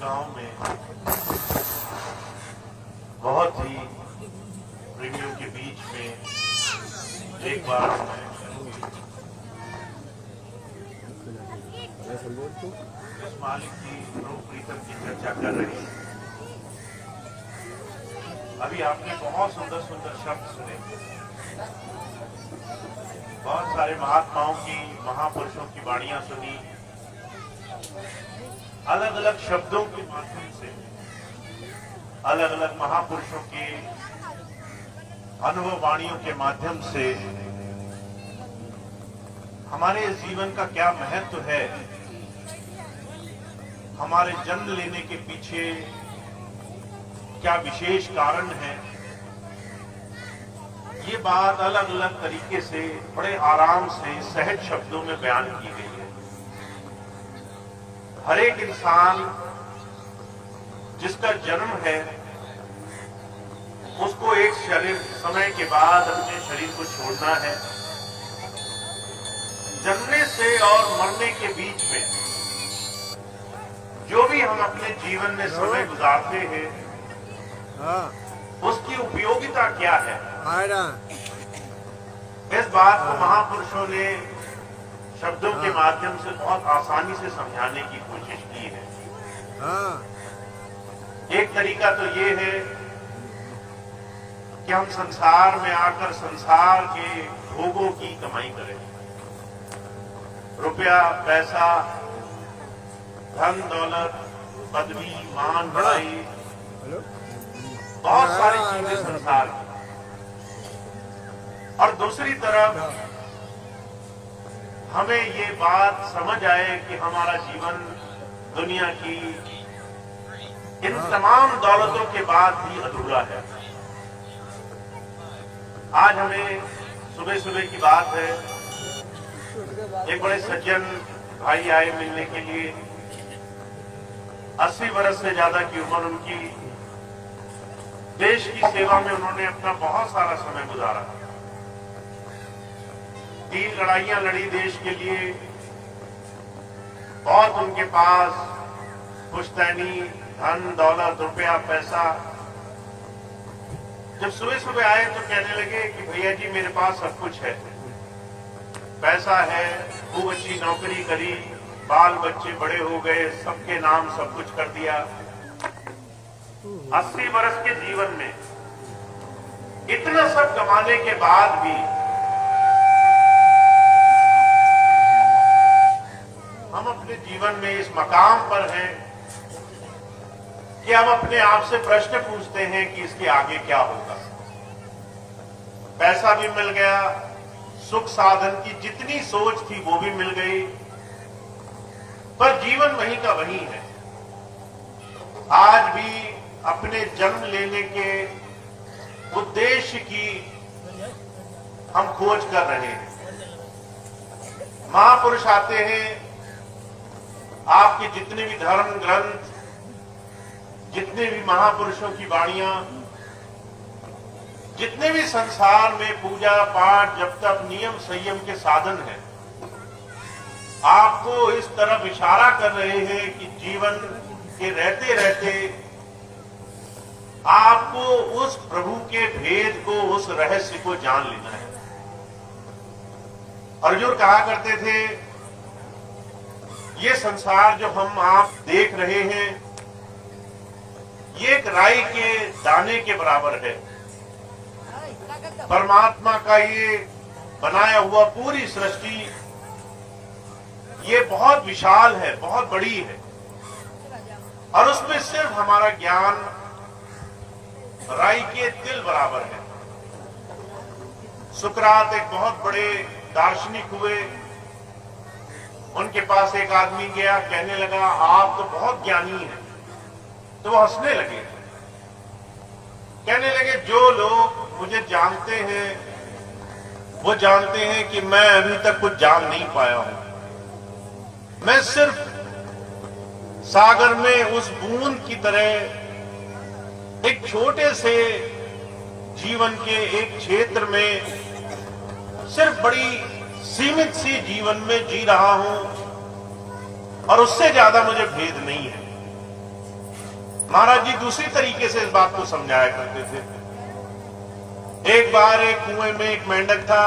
गांव में बहुत ही प्रेमियों के बीच में एक बार मैं इस मालिक की रूप प्रीतम की चर्चा कर रही हूं। अभी आपने बहुत सुंदर सुंदर शब्द सुने, बहुत सारे महात्माओं की, महापुरुषों की वाणियां सुनी, अलग अलग शब्दों के माध्यम से, अलग अलग महापुरुषों के अनुभव वाणियों के माध्यम से हमारे जीवन का क्या महत्व है, हमारे जन्म लेने के पीछे क्या विशेष कारण है, ये बात अलग अलग तरीके से बड़े आराम से सहज शब्दों में बयान की गई है। हर एक इंसान जिसका जन्म है उसको एक समय के बाद अपने शरीर को छोड़ना है। जन्मने से और मरने के बीच में जो भी हम अपने जीवन में समय गुजारते हैं उसकी उपयोगिता क्या है, इस बात को महापुरुषों ने शब्दों के माध्यम से बहुत आसानी से समझाने की कोशिश की है। एक तरीका तो ये है कि हम संसार में आकर संसार के भोगों की कमाई करें, रुपया, पैसा, धन दौलत, पदवी, मान, बढ़ाई, बहुत सारी चीजें संसार की। और दूसरी तरफ हमें ये बात समझ आए कि हमारा जीवन दुनिया की इन तमाम दौलतों के बाद भी अधूरा है। आज हमें सुबह सुबह की बात है, एक बड़े सज्जन भाई आए मिलने के लिए। 80 वर्ष से ज्यादा की उम्र उनकी, देश की सेवा में उन्होंने अपना बहुत सारा समय गुजारा, 3 लड़ाइयां लड़ी देश के लिए। बहुत उनके पास पुश्तैनी, धन दौलत, रुपया, पैसा। जब सुबह सुबह आए तो कहने लगे कि भैया जी मेरे पास सब कुछ है, पैसा है, खूब अच्छी नौकरी करी, बाल बच्चे बड़े हो गए, सबके नाम सब कुछ कर दिया। 80 वर्ष के जीवन में इतना सब कमाने के बाद भी हम अपने जीवन में इस मकाम पर हैं कि हम अपने आप से प्रश्न पूछते हैं कि इसके आगे क्या होगा। पैसा भी मिल गया, सुख साधन की जितनी सोच थी वो भी मिल गई, पर जीवन वहीं का वहीं है। आज भी अपने जन्म लेने के उद्देश्य की हम खोज कर रहे हैं। महापुरुष आते हैं, आपके जितने भी धर्म ग्रंथ, जितने भी महापुरुषों की वाणियां, जितने भी संसार में पूजा पाठ, जप तप, नियम संयम के साधन हैं, आपको इस तरफ इशारा कर रहे हैं कि जीवन के रहते रहते आपको उस प्रभु के भेद को, उस रहस्य को जान लेना है। अर्जुन कहा करते थे, ये संसार जो हम आप देख रहे हैं ये एक राई के दाने के बराबर है। परमात्मा का ये बनाया हुआ पूरी सृष्टि ये बहुत विशाल है, बहुत बड़ी है, और उसमें सिर्फ हमारा ज्ञान राई के तिल बराबर है। सुकरात एक बहुत बड़े दार्शनिक हुए, उनके पास एक आदमी गया, कहने लगा आप तो बहुत ज्ञानी हैं। तो वो हंसने लगे, कहने लगे जो लोग मुझे जानते हैं वो जानते हैं कि मैं अभी तक कुछ जान नहीं पाया हूं। मैं सिर्फ सागर में उस बूंद की तरह एक छोटे से जीवन के एक क्षेत्र में सिर्फ बड़ी सीमित सी जीवन में जी रहा हूं और उससे ज्यादा मुझे भेद नहीं है। महाराज जी दूसरी तरीके से इस बात को समझाया करते थे। एक बार एक कुएं में एक मेंढक था,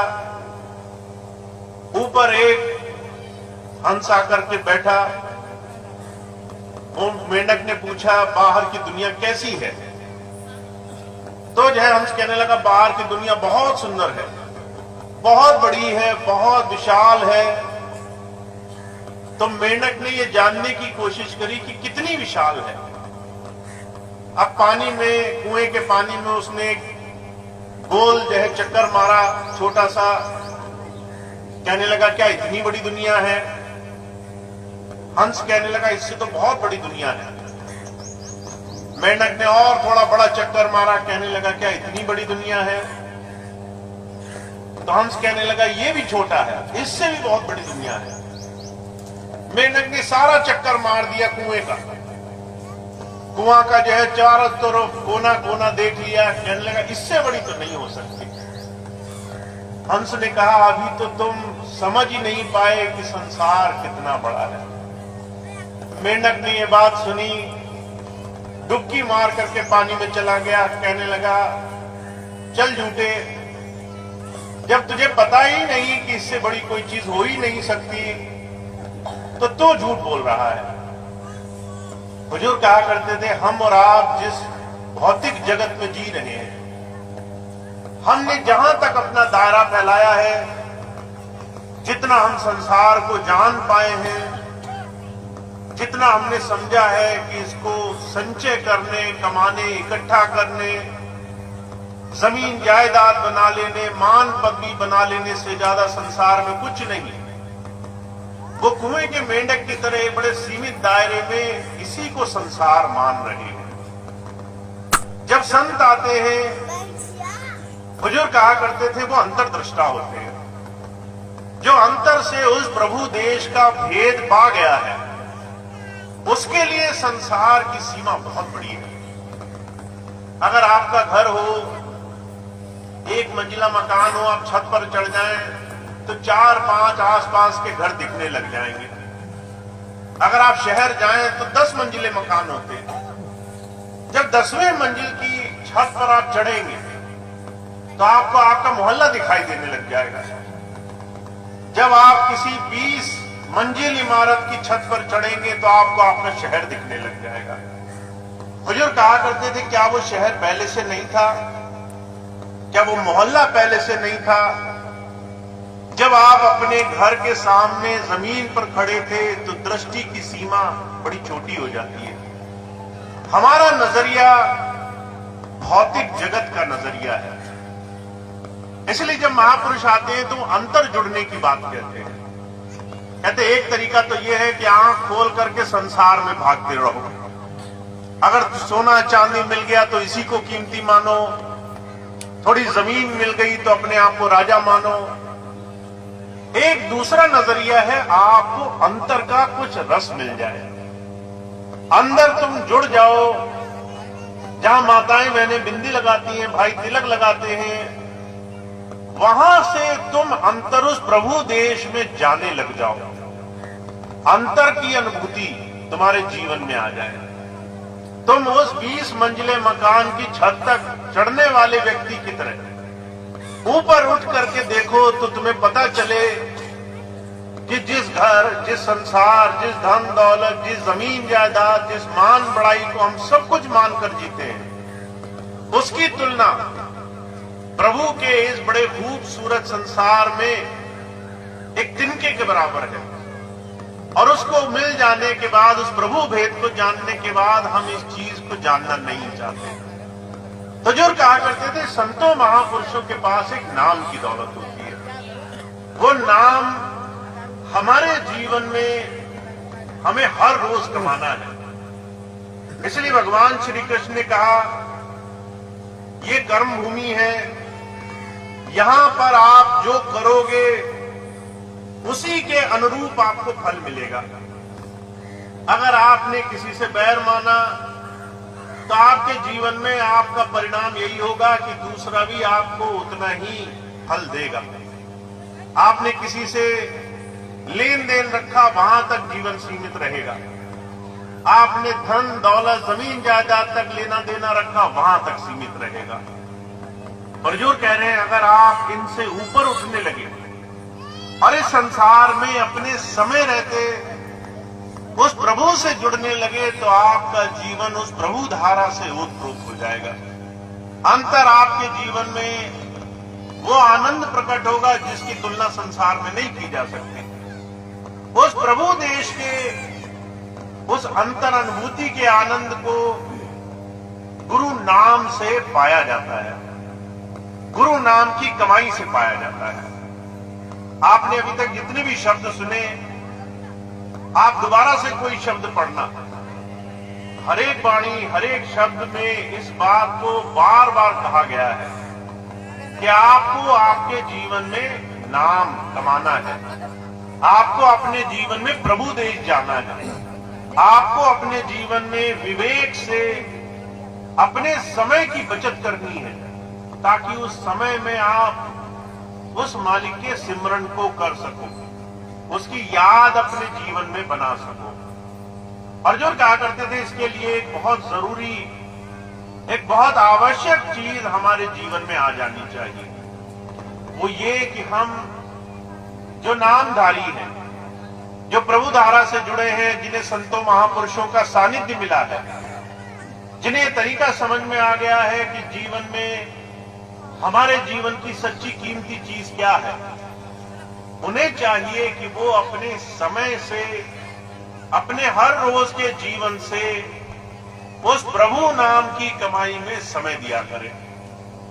ऊपर एक हंस आकर के बैठा। वो मेंढक ने पूछा बाहर की दुनिया कैसी है? तो जो है हंस कहने लगा बाहर की दुनिया बहुत सुंदर है, बहुत बड़ी है, बहुत विशाल है। तो मेंढक ने यह जानने की कोशिश करी कि कितनी विशाल है। अब पानी में, कुएं के पानी में उसने एक गोल जो है चक्कर मारा छोटा सा, कहने लगा क्या इतनी बड़ी दुनिया है? हंस कहने लगा इससे तो बहुत बड़ी दुनिया है। मेंढक ने और थोड़ा बड़ा चक्कर मारा, कहने लगा क्या इतनी बड़ी दुनिया है? तो हंस कहने लगा ये भी छोटा है, इससे भी बहुत बड़ी दुनिया है। मेंढक ने सारा चक्कर मार दिया कुएं का, कुआं का जो है चारों तरफ कोना कोना देख लिया, कहने लगा इससे बड़ी तो नहीं हो सकती। हंस ने कहा अभी तो तुम समझ ही नहीं पाए कि संसार कितना बड़ा है। मेंढक ने यह बात सुनी, डुबकी मार करके पानी में चला गया, कहने लगा चल झूठे, जब तुझे पता ही नहीं कि इससे बड़ी कोई चीज हो ही नहीं सकती तो तू झूठ बोल रहा है। हुजूर कहा करते थे हम और आप जिस भौतिक जगत में जी रहे हैं, हमने जहां तक अपना दायरा फैलाया है, जितना हम संसार को जान पाए हैं, जितना हमने समझा है कि इसको संचय करने, कमाने, इकट्ठा करने, जमीन जायदाद बना लेने, मान पदवी बना लेने से ज्यादा संसार में कुछ नहीं। वो कुएं के मेंढक की तरह बड़े सीमित दायरे में इसी को संसार मान रहे हैं। जब संत आते हैं, हुजूर कहा करते थे वो अंतर्दृष्टा होते हैं। जो अंतर से उस प्रभु देश का भेद पा गया है, उसके लिए संसार की सीमा बहुत बड़ी है। अगर आपका घर हो, एक मंजिला मकान हो, आप छत पर चढ़ जाएं तो 4-5 आसपास के घर दिखने लग जाएंगे। अगर आप शहर जाएं तो 10 मंजिले मकान होते हैं। जब 10वें मंजिल की छत पर आप चढ़ेंगे तो आपको आपका मोहल्ला दिखाई देने लग जाएगा। जब आप किसी 20 मंजिल इमारत की छत पर चढ़ेंगे तो आपको आपका शहर दिखने लग जाएगा। हुजूर कहा करते थे क्या वो शहर पहले से नहीं था? क्या वो मोहल्ला पहले से नहीं था? जब आप अपने घर के सामने जमीन पर खड़े थे तो दृष्टि की सीमा बड़ी छोटी हो जाती है। हमारा नजरिया भौतिक जगत का नजरिया है। इसलिए जब महापुरुष आते हैं तो अंतर जुड़ने की बात कहते हैं। कहते एक तरीका तो यह है कि आंख खोल करके संसार में भागते रहो। अगर सोना चांदी मिल गया तो इसी को कीमती मानो, थोड़ी जमीन मिल गई तो अपने आप को राजा मानो। एक दूसरा नजरिया है आपको अंतर का कुछ रस मिल जाए, अंदर तुम जुड़ जाओ। जहां माताएं बहनें बिंदी लगाती हैं, भाई तिलक लगाते हैं, वहां से तुम अंतर उस प्रभु देश में जाने लग जाओ। अंतर की अनुभूति तुम्हारे जीवन में आ जाए। तुम उस 20 मंजिले मकान की छत तक चढ़ने वाले व्यक्ति की तरह ऊपर उठ करके देखो तो तुम्हें पता चले कि जिस घर, जिस संसार, जिस धन दौलत, जिस जमीन जायदाद, जिस मान बड़ाई को हम सब कुछ मानकर जीते हैं, उसकी तुलना प्रभु के इस बड़े खूबसूरत संसार में एक तिनके के बराबर है। और उसको मिल जाने के बाद, उस प्रभु भेद को जानने के बाद हम इस चीज को जानना नहीं चाहते। तो जो कहा करते थे संतों महापुरुषों के पास एक नाम की दौलत होती है। वो नाम हमारे जीवन में हमें हर रोज कमाना है। इसलिए भगवान श्री कृष्ण ने कहा ये कर्म भूमि है, यहां पर आप जो करोगे उसी के अनुरूप आपको फल मिलेगा। अगर आपने किसी से बैर माना तो आपके जीवन में आपका परिणाम यही होगा कि दूसरा भी आपको उतना ही फल देगा। आपने किसी से लेन देन रखा, वहां तक जीवन सीमित रहेगा। आपने धन दौलत जमीन जायदाद तक लेना देना रखा, वहां तक सीमित रहेगा। बुजुर्ग कह रहे हैं अगर आप इनसे ऊपर उठने लगे और इस संसार में अपने समय रहते उस प्रभु से जुड़ने लगे तो आपका जीवन उस प्रभु धारा से ओतप्रोत हो जाएगा। अंतर आपके जीवन में वो आनंद प्रकट होगा जिसकी तुलना संसार में नहीं की जा सकती। उस प्रभु देश के उस अंतर अनुभूति के आनंद को गुरु नाम से पाया जाता है, गुरु नाम की कमाई से पाया जाता है। आपने अभी तक जितने भी शब्द सुने, आप दोबारा से कोई शब्द पढ़ना, हर एक वाणी हर एक शब्द में इस बात को बार बार कहा गया है कि आपको आपके जीवन में नाम कमाना है, आपको अपने जीवन में प्रभु देश जाना है, आपको अपने जीवन में विवेक से अपने समय की बचत करनी है ताकि उस समय में आप उस मालिक के सिमरन को कर सको, उसकी याद अपने जीवन में बना सको। अर्जुन कहा करते थे इसके लिए एक बहुत जरूरी, एक बहुत आवश्यक चीज हमारे जीवन में आ जानी चाहिए। वो ये कि हम जो नामधारी हैं, जो प्रभु धारा से जुड़े हैं, जिन्हें संतों महापुरुषों का सानिध्य मिला है, जिन्हें तरीका समझ में आ गया है कि जीवन में हमारे जीवन की सच्ची कीमती चीज क्या है, उन्हें चाहिए कि वो अपने समय से, अपने हर रोज के जीवन से उस प्रभु नाम की कमाई में समय दिया करें,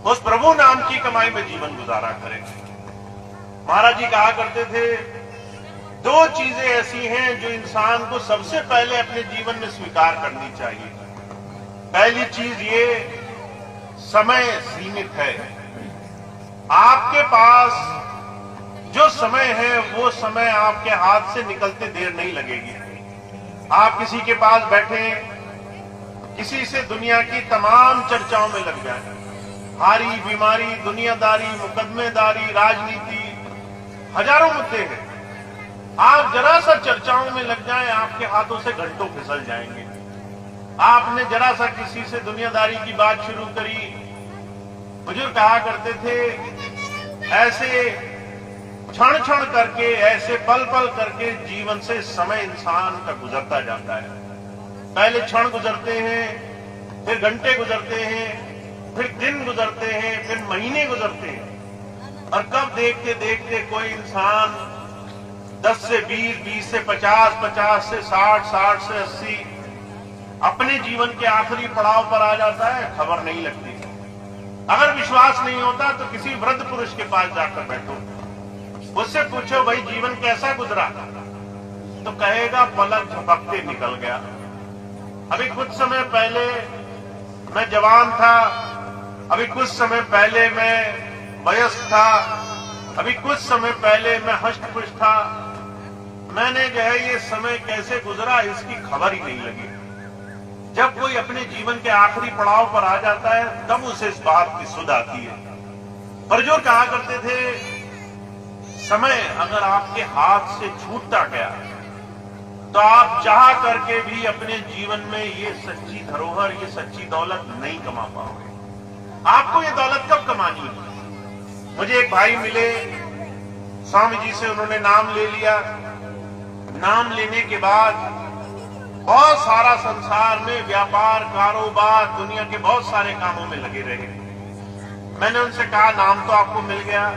उस प्रभु नाम की कमाई में जीवन गुजारा करें। महाराज जी कहा करते थे दो चीजें ऐसी हैं जो इंसान को सबसे पहले अपने जीवन में स्वीकार करनी चाहिए। पहली चीज ये, समय सीमित है। आपके पास जो समय है वो समय आपके हाथ से निकलते देर नहीं लगेगी। आप किसी के पास बैठे, किसी से दुनिया की तमाम चर्चाओं में लग जाए, हारी बीमारी, दुनियादारी, मुकदमेदारी, राजनीति, हजारों मुद्दे हैं। आप जरा सा चर्चाओं में लग जाएं, आपके हाथों से घंटों फिसल जाएंगे। आपने जरा सा किसी से दुनियादारी की बात शुरू करी, बुजुर्ग कहा करते थे ऐसे क्षण क्षण करके, ऐसे पल पल करके जीवन से समय इंसान का गुजरता जाता है। पहले क्षण गुजरते हैं, फिर घंटे गुजरते हैं, फिर दिन गुजरते हैं, फिर महीने गुजरते हैं, और कब देखते देखते कोई इंसान 10 से 20, 20 से 50, 50 से 60, 60 से 80 अपने जीवन के आखिरी पड़ाव पर आ जाता है, खबर नहीं लगती। अगर विश्वास नहीं होता तो किसी वृद्ध पुरुष के पास जाकर बैठो, उससे पूछो भाई जीवन कैसा गुजरा, तो कहेगा पलक झपकते निकल गया। अभी कुछ समय पहले मैं जवान था, अभी कुछ समय पहले मैं वयस्क था, अभी कुछ समय पहले मैं हष्ट-पुष्ट था। मैंने जो है ये समय कैसे गुजरा इसकी खबर ही नहीं लगी। जब कोई अपने जीवन के आखिरी पड़ाव पर आ जाता है तब उसे इस बात की सुध आती है। परजोर कहा करते थे समय अगर आपके हाथ से छूटता गया तो आप चाह करके भी अपने जीवन में ये सच्ची धरोहर, ये सच्ची दौलत नहीं कमा पाओगे। आपको ये दौलत कब कमानी है? मुझे एक भाई मिले, स्वामी जी से उन्होंने नाम ले लिया। नाम लेने के बाद बहुत सारा संसार में व्यापार, कारोबार, दुनिया के बहुत सारे कामों में लगे रहे। मैंने उनसे कहा नाम तो आपको मिल गया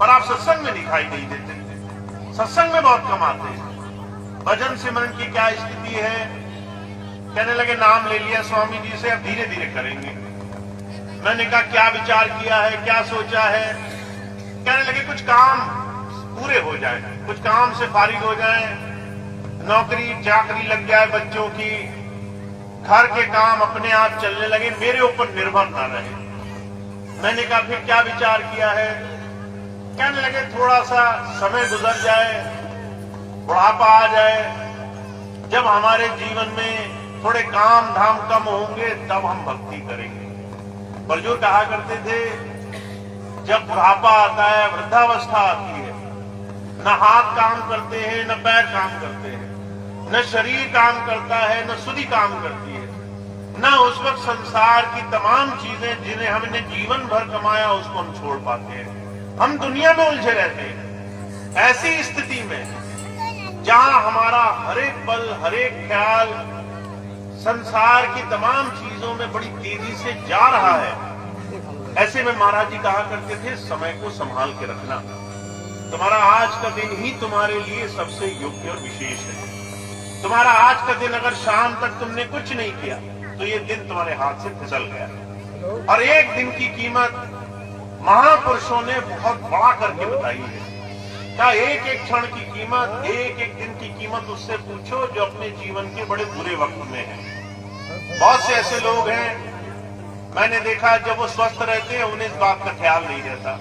पर आप सत्संग में दिखाई नहीं देते, सत्संग में बहुत कम आते हैं, भजन सिमरन की क्या स्थिति है? कहने लगे नाम ले लिया स्वामी जी से, अब धीरे धीरे करेंगे। मैंने कहा क्या विचार किया है, क्या सोचा है? कहने लगे कुछ काम पूरे हो जाए, कुछ काम से फारिग हो जाए, नौकरी चाकरी लग जाए बच्चों की, घर के काम अपने आप चलने लगे, मेरे ऊपर निर्भर ना रहे। मैंने कहा फिर क्या विचार किया है? कहने लगे थोड़ा सा समय गुजर जाए, बुढ़ापा आ जाए, जब हमारे जीवन में थोड़े काम धाम कम होंगे तब हम भक्ति करेंगे। बरजूर कहा करते थे जब बुढ़ापा आता है, वृद्धावस्था आती है, न हाथ काम करते हैं न पैर काम करते हैं, न शरीर काम करता है, न सुधि काम करती है, न उस वक्त संसार की तमाम चीजें जिन्हें हमने जीवन भर कमाया उसको हम छोड़ पाते हैं। हम दुनिया में उलझे रहते हैं। ऐसी स्थिति में जहां हमारा हर एक पल, हर एक ख्याल संसार की तमाम चीजों में बड़ी तेजी से जा रहा है, ऐसे में महाराज जी कहा करते थे, समय को संभाल के रखना। तुम्हारा आज का दिन ही तुम्हारे लिए सबसे योग्य और विशेष है। तुम्हारा आज का दिन अगर शाम तक तुमने कुछ नहीं किया तो ये दिन तुम्हारे हाथ से फिसल गया। और एक दिन की कीमत महापुरुषों ने बहुत बड़ा करके बताई है। क्या एक एक क्षण की कीमत, एक एक दिन की कीमत उससे पूछो जो अपने जीवन के बड़े बुरे वक्त में है। बहुत से ऐसे लोग हैं, मैंने देखा जब वो स्वस्थ रहते हैं उन्हें इस बात का ख्याल नहीं रहता।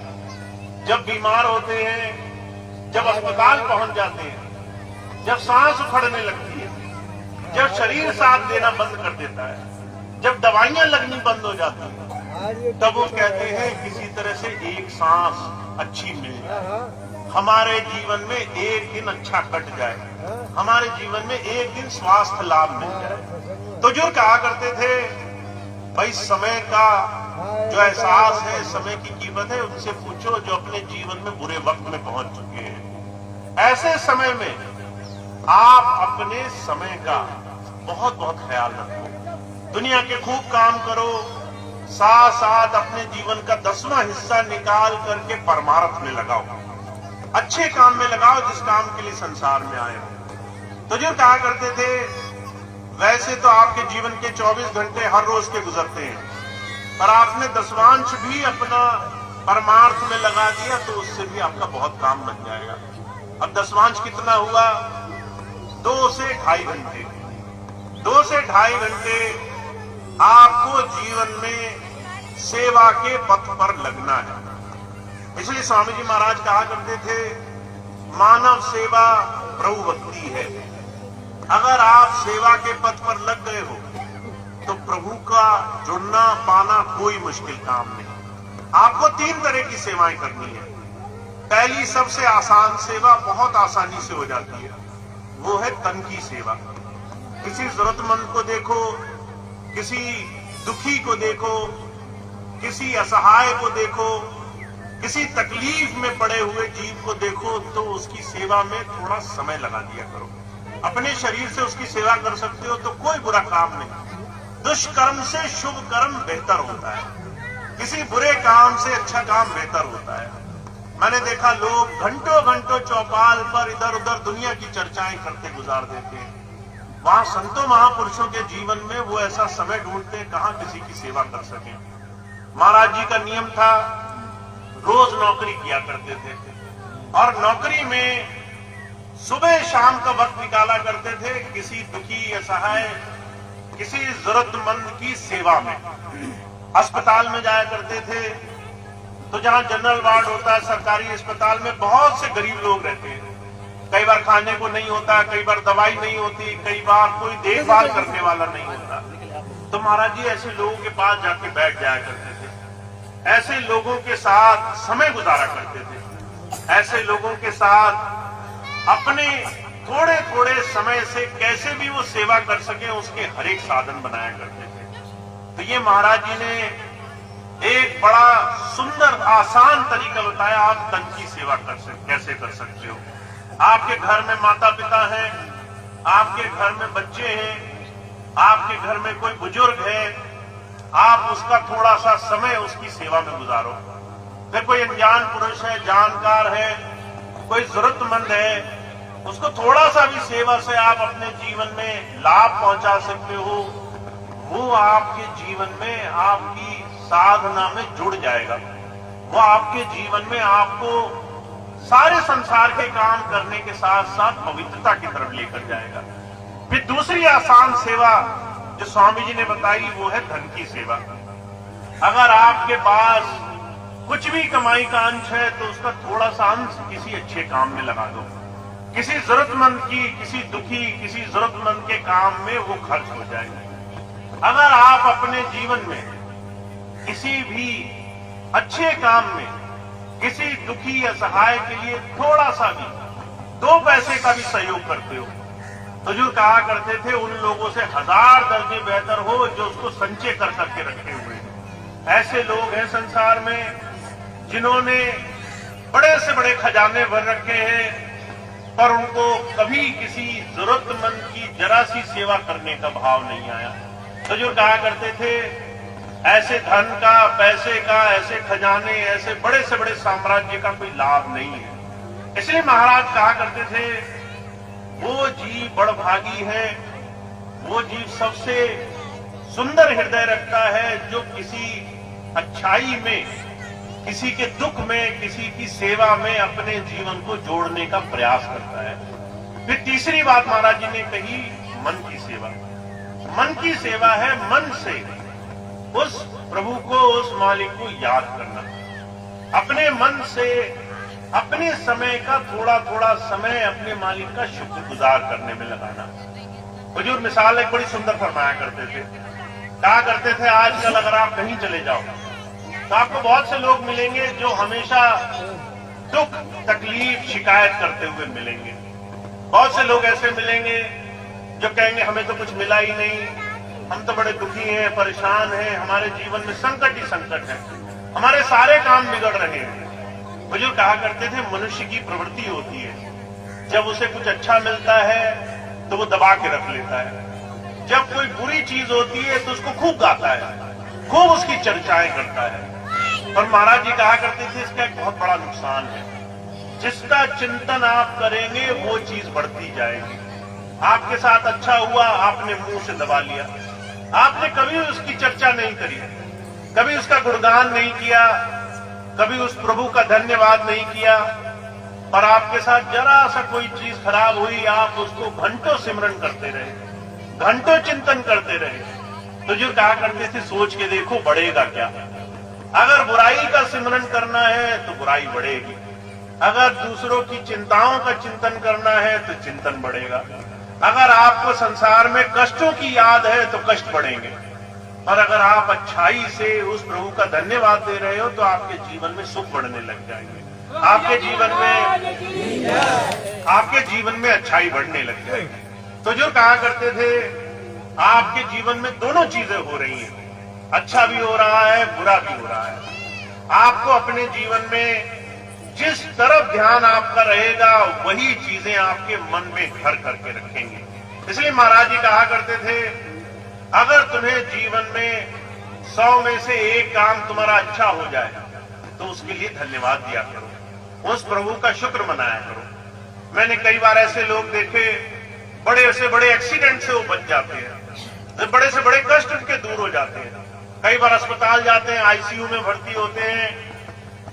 जब बीमार होते हैं, जब अस्पताल पहुंच जाते हैं, जब सांस उखड़ने लगती है, जब शरीर साथ देना बंद कर देता है, जब दवाइयां लगनी बंद हो जाती हैं, तब वो कहते हैं किसी तरह से एक सांस अच्छी मिल जाए, हमारे जीवन में एक दिन अच्छा कट जाए, हमारे जीवन में एक दिन स्वास्थ्य लाभ मिल जाए। तो जो कहा करते थे भाई समय का जो एहसास है, समय की कीमत है, उनसे पूछो जो अपने जीवन में बुरे वक्त में पहुंच चुके हैं। ऐसे समय में आप अपने समय का बहुत बहुत ख्याल रखो। दुनिया के खूब काम करो, साथ साथ अपने जीवन का 10वां हिस्सा निकाल करके परमार्थ में लगाओ, अच्छे काम में लगाओ जिस काम के लिए संसार में आए हो। तो जो कहा करते थे वैसे तो आपके जीवन के 24 घंटे हर रोज के गुजरते हैं, पर आपने 10वांश भी अपना परमार्थ में लगा दिया तो उससे भी आपका बहुत काम बन जाएगा। अब 10वांश कितना हुआ? 2 से ढाई घंटे। 2 से ढाई घंटे आपको जीवन में सेवा के पथ पर लगना है। इसलिए स्वामी जी महाराज कहा करते थे, मानव सेवा प्रभु भक्ति है। अगर आप सेवा के पथ पर लग गए हो तो प्रभु का जुड़ना पाना कोई मुश्किल काम नहीं। आपको 3 तरह की सेवाएं करनी है। पहली सबसे आसान सेवा बहुत आसानी से हो जाती है, वो है तन की सेवा। किसी जरूरतमंद को देखो, किसी दुखी को देखो, किसी असहाय को देखो, किसी तकलीफ में पड़े हुए जीव को देखो तो उसकी सेवा में थोड़ा समय लगा दिया करो। अपने शरीर से उसकी सेवा कर सकते हो तो कोई बुरा काम नहीं। दुष्कर्म से शुभ कर्म बेहतर होता है, किसी बुरे काम से अच्छा काम बेहतर होता है। मैंने देखा लोग घंटों घंटों चौपाल पर इधर उधर दुनिया की चर्चाएं करते गुजार देते हैं। वहां संतों महापुरुषों के जीवन में वो ऐसा समय ढूंढते कहां किसी की सेवा कर सके। महाराज जी का नियम था, रोज नौकरी किया करते थे और नौकरी में सुबह शाम का वक्त निकाला करते थे किसी दुखी असहाय, किसी जरूरतमंद की सेवा में। अस्पताल में जाया करते थे तो जहां जनरल वार्ड होता है सरकारी अस्पताल में, बहुत से गरीब लोग रहते हैं। कई बार खाने को नहीं होता, कई बार दवाई नहीं होती, कई बार कोई देखभाल करने वाला नहीं होता। तो महाराज जी ऐसे लोगों के पास जाके बैठ जाया करते थे, ऐसे लोगों के साथ समय गुजारा करते थे, ऐसे लोगों के साथ अपने थोड़े थोड़े समय से कैसे भी वो सेवा कर सके उसके हर एक साधन बनाया करते थे। तो ये महाराज जी ने एक बड़ा सुंदर आसान तरीका बताया, आप तन की सेवा कैसे कर सकते हो। आपके घर में माता पिता हैं, आपके घर में बच्चे हैं, आपके घर में कोई बुजुर्ग है, आप उसका थोड़ा सा समय उसकी सेवा में गुजारो। फिर कोई अनजान पुरुष है, जानकार है, कोई जरूरतमंद है, उसको थोड़ा सा भी सेवा से आप अपने जीवन में लाभ पहुंचा सकते हो, वो आपके जीवन में आपकी साधना में जुड़ जाएगा। वो आपके जीवन में आपको सारे संसार के काम करने के साथ साथ पवित्रता की तरफ लेकर जाएगा। फिर दूसरी आसान सेवा जो स्वामी जी ने बताई वो है धन की सेवा। अगर आपके पास कुछ भी कमाई का अंश है तो उसका थोड़ा सा अंश किसी अच्छे काम में लगा दो, किसी जरूरतमंद की, किसी दुखी, किसी जरूरतमंद के काम में वो खर्च हो जाएगा। अगर आप अपने जीवन में किसी भी अच्छे काम में किसी दुखी या सहाय के लिए थोड़ा सा भी 2 पैसे का भी सहयोग करते हो हुजूर कहा करते थे उन लोगों से 1000 दर्जे बेहतर हो जो उसको संचय कर करके रखे हुए हैं। ऐसे लोग हैं संसार में जिन्होंने बड़े से बड़े खजाने भर रखे हैं, पर उनको कभी किसी जरूरतमंद की जरा सी सेवा करने का भाव नहीं आया। हुजूर कहा करते थे ऐसे धन का, पैसे का, ऐसे खजाने, ऐसे बड़े से बड़े साम्राज्य का कोई लाभ नहीं है। इसलिए महाराज कहा करते थे वो जीव बड़भागी है, वो जीव सबसे सुंदर हृदय रखता है जो किसी अच्छाई में, किसी के दुख में, किसी की सेवा में अपने जीवन को जोड़ने का प्रयास करता है। फिर तीसरी बात महाराज जी ने कही, मन की सेवा। मन की सेवा है मन से उस प्रभु को, उस मालिक को याद करना, अपने मन से अपने समय का थोड़ा थोड़ा समय अपने मालिक का शुक्रगुजार करने में लगाना। हुजूर मिसाल एक बड़ी सुंदर फरमाया करते थे, कहा करते थे आजकल अगर आप कहीं चले जाओ तो आपको बहुत से लोग मिलेंगे जो हमेशा दुख, तकलीफ, शिकायत करते हुए मिलेंगे। बहुत से लोग ऐसे मिलेंगे जो कहेंगे हमें तो कुछ मिला ही नहीं, हम तो बड़े दुखी हैं, परेशान हैं, हमारे जीवन में संकट ही संकट है, हमारे सारे काम बिगड़ रहे हैं। हुजूर कहा करते थे मनुष्य की प्रवृत्ति होती है, जब उसे कुछ अच्छा मिलता है तो वो दबा के रख लेता है, जब कोई बुरी चीज होती है तो उसको खूब गाता है, खूब उसकी चर्चाएं करता है। और महाराज जी कहा करते थे इसका एक बहुत बड़ा नुकसान है, जिसका चिंतन आप करेंगे वो चीज बढ़ती जाएगी। आपके साथ अच्छा हुआ, आपने मुंह से दबा लिया, आपने कभी उसकी चर्चा नहीं करी, कभी उसका गुणगान नहीं किया, कभी उस प्रभु का धन्यवाद नहीं किया, पर आपके साथ जरा सा कोई चीज खराब हुई, आप उसको घंटों सिमरन करते रहे, घंटों चिंतन करते रहे। तो जो कहा करते थे सोच के देखो बढ़ेगा क्या। अगर बुराई का सिमरन करना है तो बुराई बढ़ेगी, अगर दूसरों की चिंताओं का चिंतन करना है तो चिंतन बढ़ेगा, अगर आपको संसार में कष्टों की याद है तो कष्ट बढ़ेंगे, और अगर आप अच्छाई से उस प्रभु का धन्यवाद दे रहे हो तो आपके जीवन में सुख बढ़ने लग जाएंगे, आपके जीवन में अच्छाई बढ़ने लग जाएगी। तो जो कहा करते थे आपके जीवन में दोनों चीजें हो रही हैं, अच्छा भी हो रहा है, बुरा भी हो रहा है। आपको अपने जीवन में जिस तरफ ध्यान आपका रहेगा वही चीजें आपके मन में घर करके रखेंगे। इसलिए महाराज जी कहा करते थे अगर तुम्हें जीवन में 100 में से एक काम तुम्हारा अच्छा हो जाए तो उसके लिए धन्यवाद दिया करो, उस प्रभु का शुक्र मनाया करो। मैंने कई बार ऐसे लोग देखे बड़े से बड़े एक्सीडेंट से वो बच जाते हैं, बड़े से बड़े कष्ट उनके दूर हो जाते हैं। कई बार अस्पताल जाते हैं, आईसीयू में भर्ती होते हैं,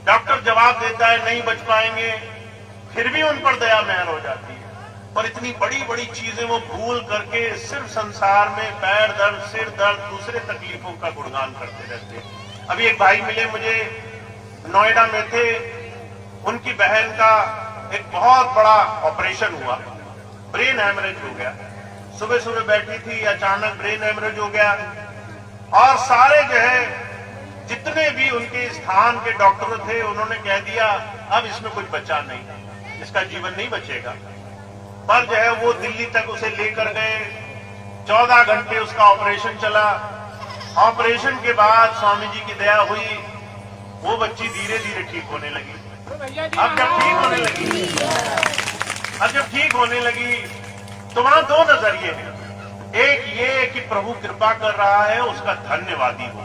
डॉक्टर जवाब देता है नहीं बच पाएंगे, फिर भी उन पर दया मेहर हो जाती है। पर इतनी बड़ी बड़ी चीजें वो भूल करके सिर्फ संसार में पैर दर्द, सिर दर्द, दूसरे तकलीफों का गुणगान करते रहते हैं। अभी एक भाई मिले मुझे, नोएडा में थे, उनकी बहन का एक बहुत बड़ा ऑपरेशन हुआ, ब्रेन हैमरेज हो गया। सुबह सुबह बैठी थी, अचानक ब्रेन हैमरेज हो गया, और सारे जो है जितने भी उनके स्थान के डॉक्टर थे उन्होंने कह दिया अब इसमें कुछ बचा नहीं, इसका जीवन नहीं बचेगा। पर जो है वो दिल्ली तक उसे लेकर गए, 14 घंटे उसका ऑपरेशन चला। ऑपरेशन के बाद स्वामी जी की दया हुई, वो बच्ची धीरे धीरे ठीक होने लगी। अब जब ठीक होने लगी तो वहां दो नजरिए हैं, एक ये कि प्रभु कृपा कर रहा है, उसका धन्यवादी हो,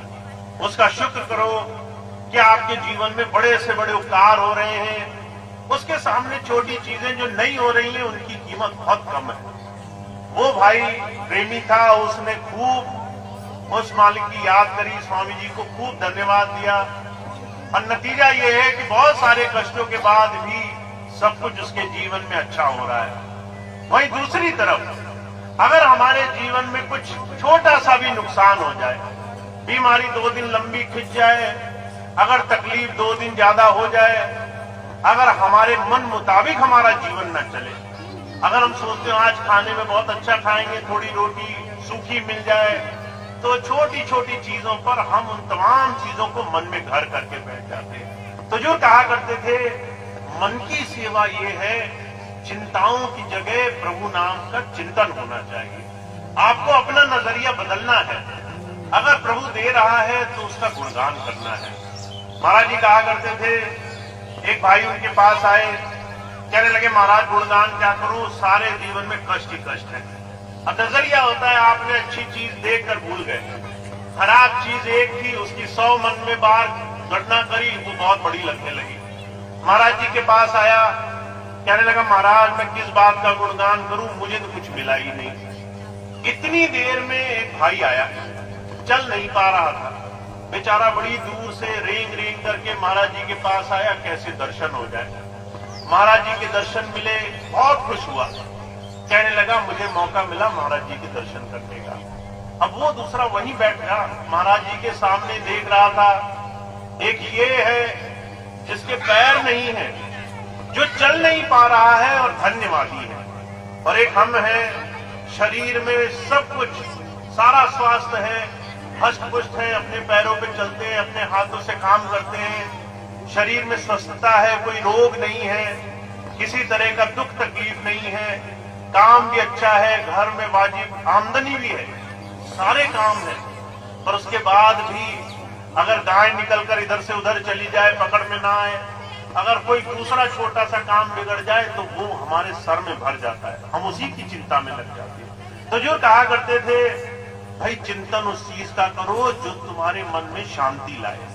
उसका शुक्र करो कि आपके जीवन में बड़े से बड़े उपकार हो रहे हैं। उसके सामने छोटी चीजें जो नहीं हो रही हैं उनकी कीमत बहुत कम है। वो भाई प्रेमी था, उसने खूब उस मालिक की याद करी, स्वामी जी को खूब धन्यवाद दिया, और नतीजा ये है कि बहुत सारे कष्टों के बाद भी सब कुछ उसके जीवन में अच्छा हो रहा है। वहीं दूसरी तरफ अगर हमारे जीवन में कुछ छोटा सा भी नुकसान हो जाए, बीमारी 2 दिन लंबी खिंच जाए, अगर तकलीफ 2 दिन ज्यादा हो जाए, अगर हमारे मन मुताबिक हमारा जीवन न चले, अगर हम सोचते हो आज खाने में बहुत अच्छा खाएंगे, थोड़ी रोटी सूखी मिल जाए, तो छोटी छोटी चीजों पर हम उन तमाम चीजों को मन में घर करके बैठ जाते हैं। तो जो कहा करते थे मन की सेवा ये है चिंताओं की जगह प्रभु नाम का चिंतन होना चाहिए। आपको अपना नजरिया बदलना है। अगर प्रभु दे रहा है तो उसका गुणगान करना है। महाराज जी कहा करते थे, एक भाई उनके पास आए, कहने लगे महाराज गुणगान क्या करूं, सारे जीवन में कष्ट ही कष्ट है। अब नजरिया होता है, आपने अच्छी चीज देखकर भूल गए, खराब चीज एक थी, उसकी 100 मन में बार गणना करी, वो बहुत बड़ी लगने लगी। महाराज जी के पास आया, कहने लगा महाराज मैं किस बात का गुणगान करूं, मुझे तो कुछ मिला ही नहीं। इतनी देर में एक भाई आया, चल नहीं पा रहा था, बेचारा बड़ी दूर से रेंग रेंग करके महाराज जी के पास आया, कैसे दर्शन हो जाए। महाराज जी के दर्शन मिले, बहुत खुश हुआ, कहने लगा मुझे मौका मिला महाराज जी के दर्शन करने का। अब वो दूसरा वहीं बैठा महाराज जी के सामने देख रहा था, एक ये है जिसके पैर नहीं है, जो चल नहीं पा रहा है और धन्यवादी है, और एक हम हैं शरीर में सब कुछ, सारा स्वास्थ्य है, हष्ट पुष्ट है, अपने पैरों पे चलते हैं, अपने हाथों से काम करते हैं, शरीर में स्वस्थता है, कोई रोग नहीं है, किसी तरह का दुख तकलीफ नहीं है, काम भी अच्छा है, घर में वाजिब आमदनी भी है, सारे काम है, पर उसके बाद भी अगर गाय निकलकर इधर से उधर चली जाए, पकड़ में ना आए, अगर कोई दूसरा छोटा सा काम बिगड़ जाए तो वो हमारे सर में भर जाता है, हम उसी की चिंता में लग जाते हैं। तो जो कहा करते थे, भाई चिंतन उस चीज का करो जो तुम्हारे मन में शांति लाए,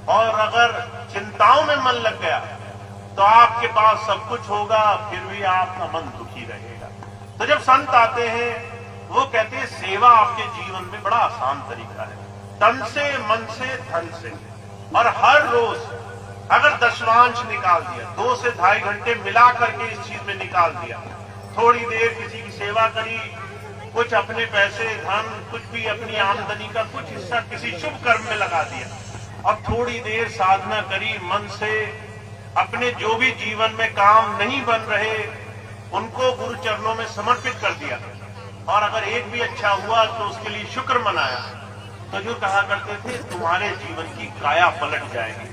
और अगर चिंताओं में मन लग गया तो आपके पास सब कुछ होगा, फिर भी आपका मन दुखी रहेगा। तो जब संत आते हैं वो कहते हैं सेवा आपके जीवन में बड़ा आसान तरीका है, तन से, मन से, धन से, और हर रोज अगर दशवांश निकाल दिया, 2 से 2.5 घंटे मिला करके इस चीज में निकाल दिया, थोड़ी देर किसी की सेवा करी, कुछ अपने पैसे धन, कुछ भी अपनी आमदनी का कुछ हिस्सा किसी शुभ कर्म में लगा दिया, और थोड़ी देर साधना करी, मन से अपने जो भी जीवन में काम नहीं बन रहे उनको गुरु चरणों में समर्पित कर दिया, और अगर एक भी अच्छा हुआ तो उसके लिए शुक्र मनाया, तो जो कहा करते थे तुम्हारे जीवन की काया पलट जाएगी।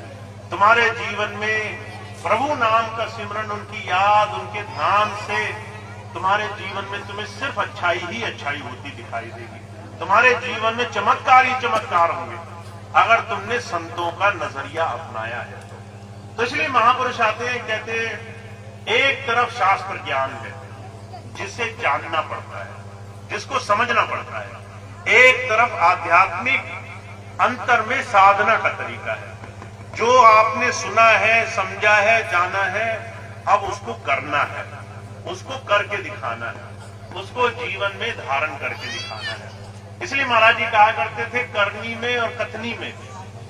तुम्हारे जीवन में प्रभु नाम का सिमरन, उनकी याद, उनके ध्यान से तुम्हारे जीवन में तुम्हें सिर्फ अच्छाई ही अच्छाई होती दिखाई देगी। तुम्हारे जीवन में चमत्कार ही चमत्कार होंगे अगर तुमने संतों का नजरिया अपनाया है। तो इसलिए महापुरुष आते हैं, कहते हैं एक तरफ शास्त्र ज्ञान है जिसे जानना पड़ता है, जिसको समझना पड़ता है, एक तरफ आध्यात्मिक अंतर में साधना का तरीका है, जो आपने सुना है, समझा है, जाना है, अब उसको करना है, उसको करके दिखाना है, उसको जीवन में धारण करके दिखाना है। इसलिए महाराज जी कहा करते थे, करनी में और कथनी में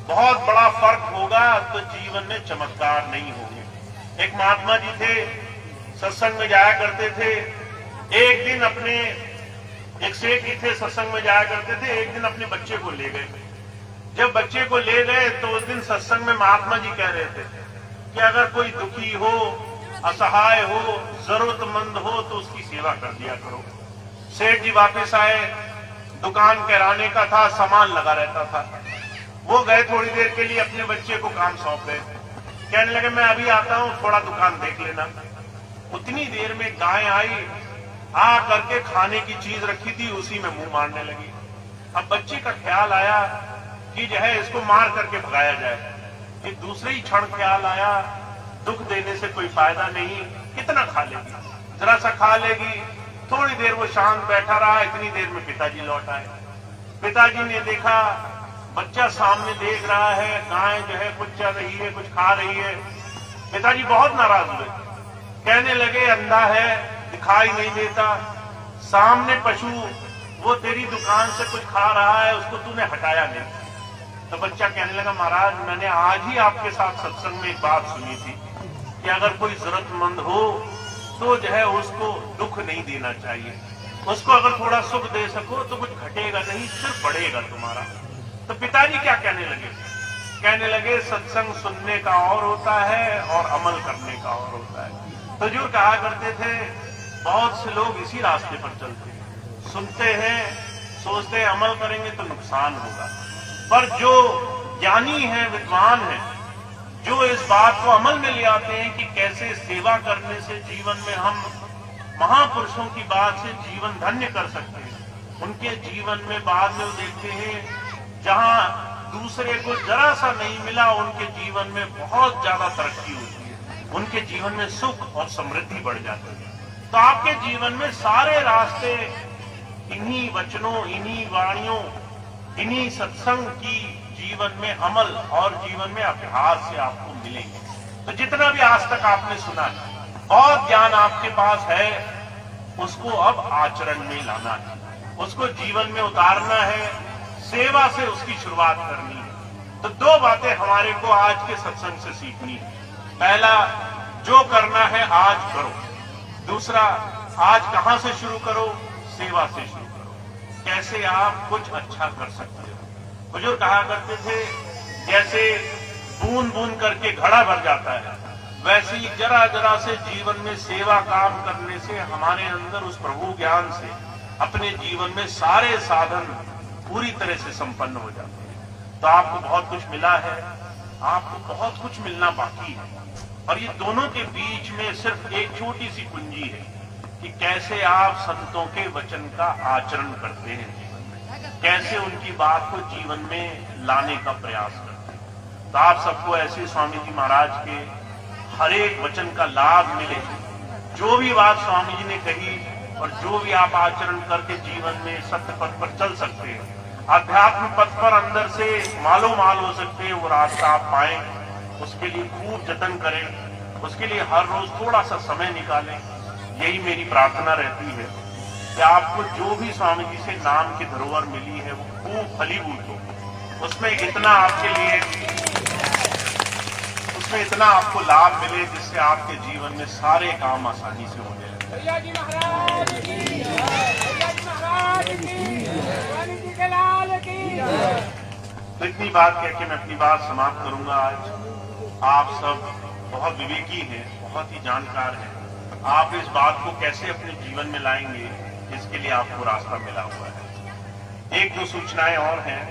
बहुत बड़ा फर्क होगा तो जीवन में चमत्कार नहीं होंगे। एक महात्मा जी थे, सत्संग में जाया करते थे, एक दिन अपने एक सेठ जी थे, सत्संग में जाया करते थे, एक दिन अपने बच्चे को ले गए। जब बच्चे को ले गए तो उस दिन सत्संग में महात्मा जी कह रहे थे कि अगर कोई दुखी हो, असहाय हो, जरूरतमंद हो तो उसकी सेवा कर दिया करो। सेठ जी वापस आए, दुकान किराने का था, सामान लगा रहता था, वो गए थोड़ी देर के लिए, अपने बच्चे को काम सौंप गए, कहने लगे मैं अभी आता हूं, थोड़ा दुकान देख लेना। उतनी देर में गाय आई, आ करके खाने की चीज रखी थी उसी में मुंह मारने लगी। अब बच्चे का ख्याल आया कि जो है इसको मार करके भगाया जाए, कि दूसरे ही क्षण ख्याल आया दुख देने से कोई फायदा नहीं, कितना खा लेगी, जरा सा खा लेगी। थोड़ी देर वो शांत बैठा रहा, इतनी देर में पिताजी लौट आए। पिताजी ने देखा बच्चा सामने देख रहा है, गाय जो है कुछ चल रही है, कुछ खा रही है। पिताजी बहुत नाराज हुए, कहने लगे अंधा है, दिखाई नहीं देता, सामने पशु वो तेरी दुकान से कुछ खा रहा है, उसको तूने हटाया नहीं। तो बच्चा कहने लगा महाराज मैंने आज ही आपके साथ सत्संग में एक बात सुनी थी कि अगर कोई जरूरतमंद हो तो जो है उसको दुख नहीं देना चाहिए, उसको अगर थोड़ा सुख दे सको तो कुछ घटेगा नहीं, सिर्फ बढ़ेगा तुम्हारा। तो पिताजी क्या कहने लगे? कहने लगे सत्संग सुनने का और होता है और अमल करने का और होता है। तो जो कहा करते थे बहुत से लोग इसी रास्ते पर चलते हैं, सुनते हैं, सोचते हैं अमल करेंगे तो नुकसान होगा, पर जो ज्ञानी है, विद्वान है, जो इस बात को अमल में ले आते हैं कि कैसे सेवा करने से जीवन में हम महापुरुषों की बात से जीवन धन्य कर सकते हैं। उनके जीवन में बाद में वो देखते हैं जहां दूसरे को जरा सा नहीं मिला, उनके जीवन में बहुत ज्यादा तरक्की होती है, उनके जीवन में सुख और समृद्धि बढ़ जाती है। तो आपके जीवन में सारे रास्ते इन्हीं वचनों, इन्हीं वाणियों, इन्हीं सत्संग की जीवन में अमल और जीवन में अभ्यास से आपको मिलेंगे। तो जितना भी आज तक आपने सुना है, बहुत ज्ञान आपके पास है, उसको अब आचरण में लाना है, उसको जीवन में उतारना है, सेवा से उसकी शुरुआत करनी है। तो दो बातें हमारे को आज के सत्संग से सीखनी है। पहला, जो करना है आज करो। दूसरा, आज कहां से शुरू करो? सेवा से शुरू करो। कैसे आप कुछ अच्छा कर सकते हो। बुजुर्ग कहा करते थे, जैसे बूंद बूंद करके घड़ा भर जाता है, वैसे ही जरा जरा से जीवन में सेवा काम करने से हमारे अंदर उस प्रभु ज्ञान से अपने जीवन में सारे साधन पूरी तरह से संपन्न हो जाते हैं। तो आपको बहुत कुछ मिला है, आपको बहुत कुछ मिलना बाकी है, और ये दोनों के बीच में सिर्फ एक छोटी सी कुंजी है कि कैसे आप संतों के वचन का आचरण करते हैं जीवन में, कैसे उनकी बात को जीवन में लाने का प्रयास करते हैं। तो आप सबको ऐसे स्वामी जी महाराज के हर एक वचन का लाभ मिले। जो भी बात स्वामी जी ने कही और जो भी आप आचरण करके जीवन में सत्य पथ पर चल सकते हैं, अध्यात्म पथ पर अंदर से मालो माल हो सकते हैं, वो रास्ता आप पाएं, उसके लिए खूब जतन करें, उसके लिए हर रोज थोड़ा सा समय निकालें। यही मेरी प्रार्थना रहती है कि आपको जो भी स्वामी जी से नाम की धरोहर मिली है वो खूब फलीभूत हो, उसमें इतना आपके लिए, उसमें इतना आपको लाभ मिले जिससे आपके जीवन में सारे काम आसानी से हो जाए। भैया जी महाराज की, भैया जी महाराज की, स्वामी जी के लाल की। तो इतनी बात कह के मैं अपनी बात समाप्त करूंगा। आज आप सब बहुत विवेकी हैं, बहुत ही जानकार हैं। आप इस बात को कैसे अपने जीवन में लाएंगे, इसके लिए आपको रास्ता मिला हुआ है। एक दो सूचनाएं और हैं।